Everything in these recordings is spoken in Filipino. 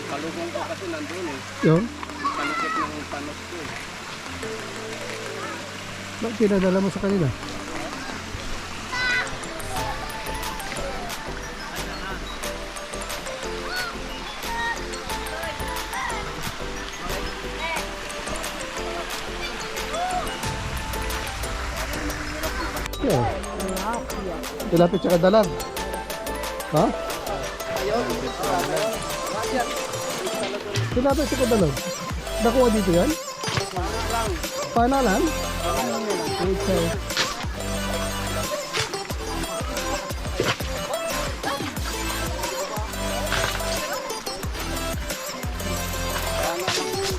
Kalugong ko kasi nandun eh. Yun? Panakit ng panos ko eh. Bakit pinadala mo sa kanila? Yeah. Tilapit sa kadalang. Ha? Tilapit sa kadalang. Nakuha dito yan? Panalan? Okay.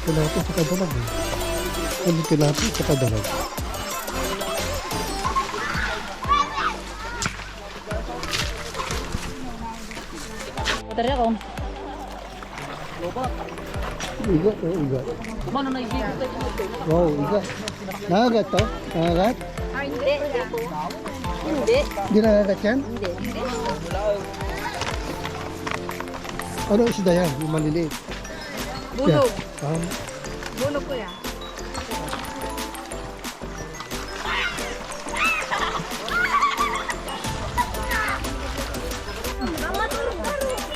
Tilapit sa kadalang. Tilapit sa kadalang. Tari ako. Iga, iga. Kumano na ibig? Wow, iga. Nakagat to? Nakagat? Hindi. Hindi. Hindi nakagat yan? Hindi. Ano isda yan? Yung maliliit. Bulog. Ah, Bulog ko yan.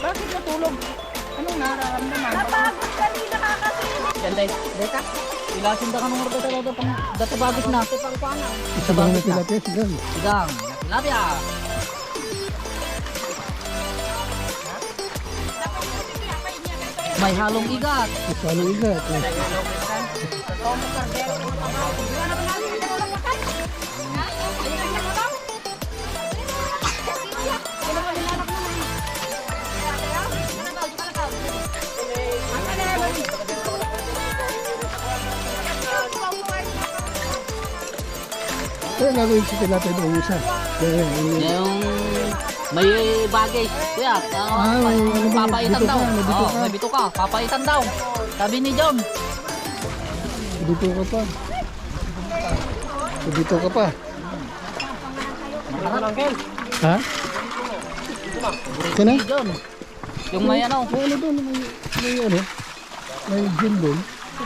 Bakit natulog? Anong nararamdaman? Napagod kanina kakasinig. Yan dahil. Deka. Ilasin da ka nung ordo pang databagos na. isa ba na tilapia? Sigang. Sigang. Tilapia. May halong igat. Isa ano iga? Kaya gagawin si tilapia doon isa. Yung may bagay. Kuya, may papaitan bito daw. ka, may bito Oo, ka. may bito ka. Papaitan daw. Sabi ni John. Dito ka pa. Dito ka pa. Ha? Sino? Ni John. Yung may ano. May ano doon? May ano? May gin doon.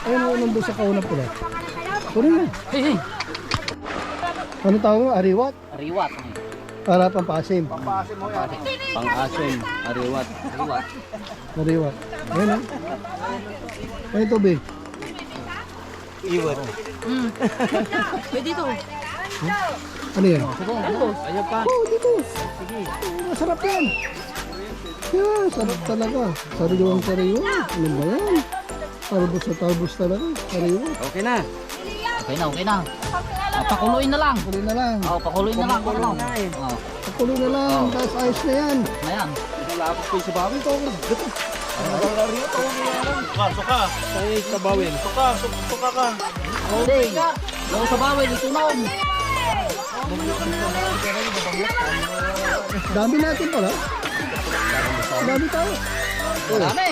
Ayun ang nandun sa kauna pula. Puro na. Hey, hey. Ano tawag mo? Ariwat? Ariwat. Para pampasim. Pang-asim, ariwat. Ariwat. Ariwat. Ayun o. Ayun ito, be. Iwat. Pwede ito. Ano yan? Ayaw pa. Oh, dito. Sige. Masarap yan. Yeah, sarap talaga. Sariwang sariwa. Ano ba yan? Talbos na talbos talaga. Sariwa. Okay na. Okay na, okay na. Pakuluin na lang. Pakuloy na lang. Oo, pakuluin na lang. Ano? Oo. Pakuloy na lang. Tapos ayos na yan. Ayan. Malapit ko sa bawin to. Suka. Tayo sa bawin. Suka ka. Okay. Bago sa bawal, itunaw. Dami natin pala. Dami tayo. Dami.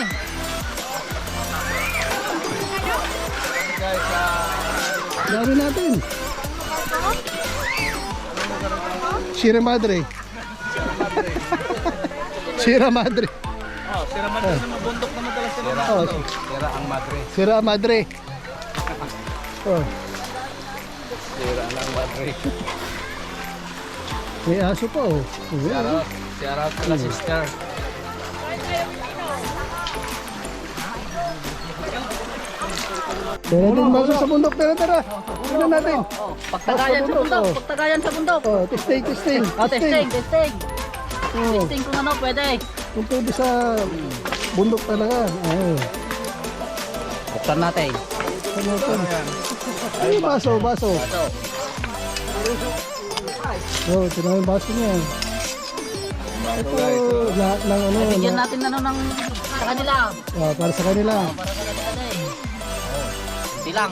Dami natin. Sierra Madre. Sierra Madre. Oh, sira madre naman. Bundok na madalas sila. Oh, Sira ang madre. Sierra Madre. Oh, Sira ang madre. may aso pa oh. Shout out to the sister. Tara din masok sa bundok. Tara. Tignan natin. Pagtagayan sa bundok. Pagtagayan sa bundok. Oh, testing. Testing. Oh, Testing kung ano pwede. kung pwede sa bundok talaga. Oh. Buksan natin. Ano ito? Ay, baso. Oh, tignan yung baso niya. Ito, lahat ng ano. Bigyan natin ano ng sa kanila. Para sa kanila. Para sa kanila eh. Hindi lang.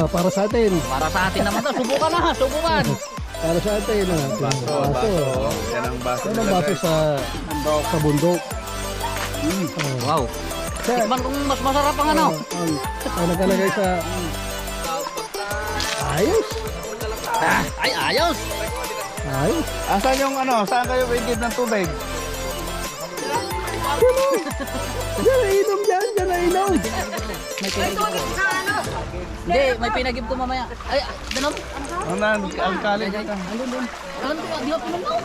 Para sa atin. Para sa atin naman to. Subukan na. Subukan. Para sa atin. Baso. Yan ang baso. Yan ang baso sa bundok. Wow. Tikman kung mas masarap ang ano. Ang nakalagay sa... Ayos. Ay, ayos. Ay, Asan yung ano? Saan kayo bigid ng tubig? yan na inom dyan, yan na inom. Hindi, may pinagib to mamaya. Ay, dalam. Ang kali dito. Alam ko, di ako pumunta.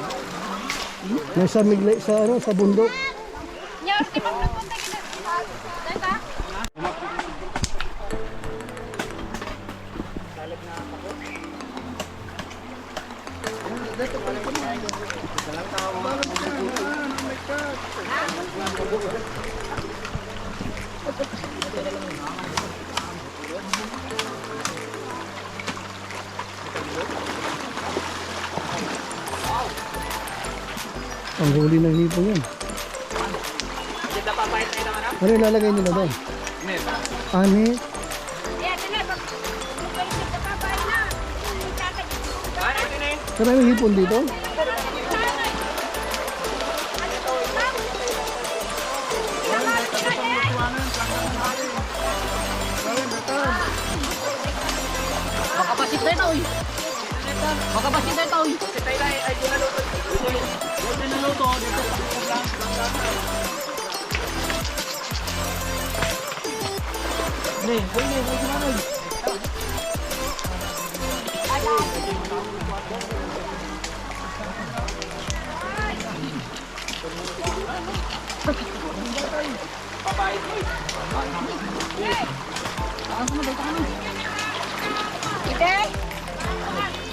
May samigla sa, ano, sa bundok. Nyor, di ba nagpunta kita? Tata? Ang huli ng hipon yan. Ano ilalagay nila doon? Ani? Eh, ito na. Magpaisip ka pa ba na? Maraming hipon dito? Makapasit na ito, uy. Makapasit na ito, uy.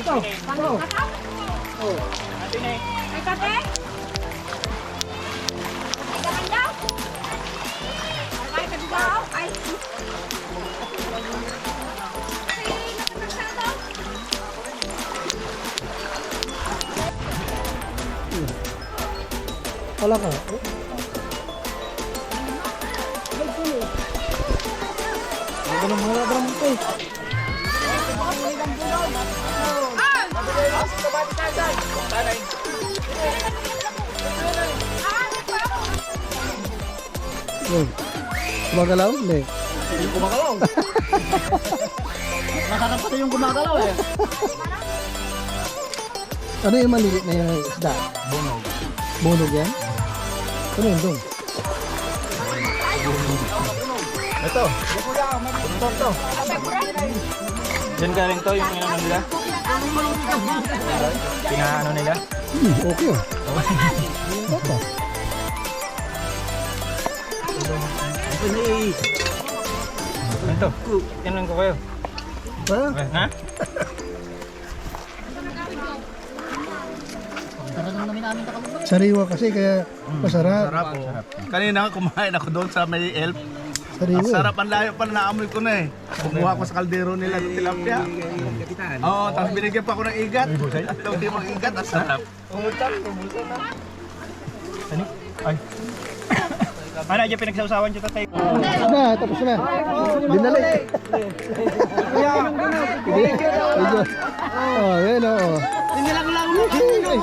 Ito, ito. May kape? May kaman daw? May kape daw? Ay. Wala ka. Ano mga laban mo ito? Gumagalaw? Hindi. Gumagalaw. Masarap pati yung gumagalaw eh. Ano yung maliit na yung isda? Bunog. Bunog yan? Ano yun doon? Ito. Ito. Diyan galing to yung ano nila? Pinaano nila? Okay oh. Okay. Ito. Tinan ko kayo. Ha? Ha? Talagang namin kakabog. Sariwa kasi kaya masarap. Sarap po. Kanina nga kumain ako doon sa may elf. Sariwa. Ang sarap, ang layo pa na naamoy ko na eh. Kumuha ko sa kaldero nila ng tilapia. Oo, tapos binigyan pa ako ng igat. Itong di mong igat, ang sarap. Umutan na. Ano? Ay. Ano, dyan pinagsausawan dyan tatay? Tapos na. Binalik. Video. Oh, yan oh. Ayan, ay!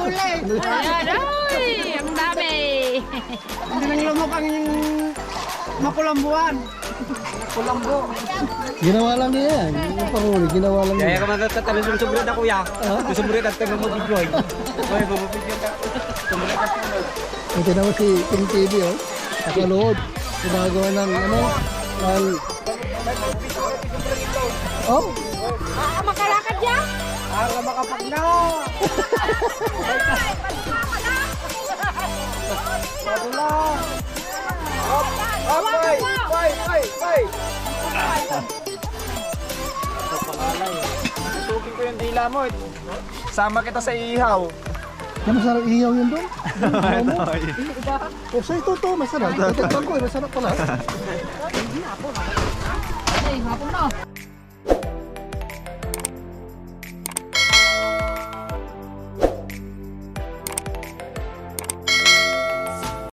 Ang dami! Ginawa lang niya yan. Yung panghuli, ginawa lang niya. Kaya ka matatabi sa sumbrita kuya. Sa sumbrita at tagang mag-vlog. Hoy, bubupigyan ka. Sumbrita. Ito naman si King TV oh. Nakalood. Gumagawa ng ano. Oh. Makalakad yan? Susukin ko yung dila mo. Sama kita sa ihaw. Na masarap ihaw yun doon. Oh, so ito to, masarap. Tatakpan ko, masarap pala. Ay, hapon na.